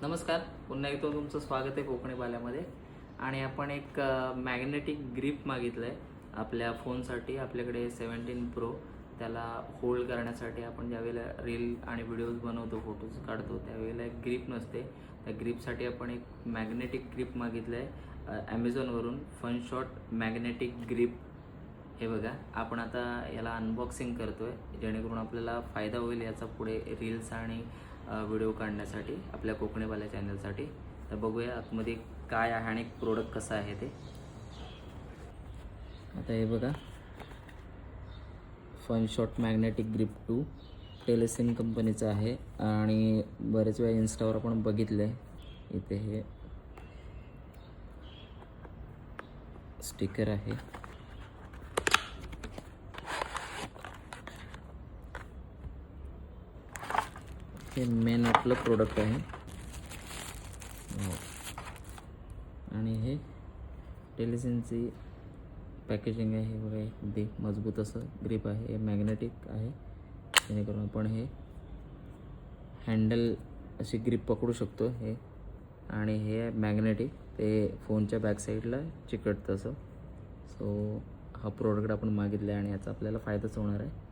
नमस्कार, पुन्हा एकदा तुमचं स्वागत आहे कोकणी बाल्यामध्ये. आणि आपण एक मॅग्नेटिक ग्रिप मागितलं आहे आपल्या फोनसाठी. आपल्याकडे 17 प्रो, त्याला होल्ड करण्यासाठी आपण ज्यावेळेला रील आणि व्हिडिओज बनवतो, फोटोज काढतो, त्यावेळेला एक ग्रिप नसते. त्या ग्रिपसाठी आपण एक मॅग्नेटिक ग्रिप मागितलं आहे ॲमेझॉनवरून. फनशॉट मॅग्नेटिक ग्रिप. हे बघा, आपण आता याला अनबॉक्सिंग करतो आहे, जेणेकरून आपल्याला फायदा होईल याचा पुढे रील्स आणि व्हिडिओ काढण्यासाठी आपल्या कोकणीवाल्या चॅनलसाठी. तर बघूया आतमध्ये काय आहे आणि प्रोडक्ट कसं आहे ते. आता हे बघा, फनशॉट मॅग्नेटिक ग्रिप 2 टेलेसिन कंपनीचं आहे. आणि बरेच वेळा इन्स्टावर आपण बघितलं आहे. इथे हे स्टिकर आहे. हे मेन आपलं प्रोडक्ट आहे. आणि हे टेलिसिनची पॅकेजिंग आहे. हे बघा, अगदी मजबूत असं ग्रिप आहे. हे मॅग्नेटिक आहे, जेणेकरून आपण हे हँडल अशी ग्रिप पकडू शकतो. हे आणि हे मॅग्नेटिक, ते फोनच्या बॅक साईडला चिकटतं असं. सो हा प्रोडक्ट आपण मागितला आहे आणि याचा आपल्याला फायदाच होणार आहे.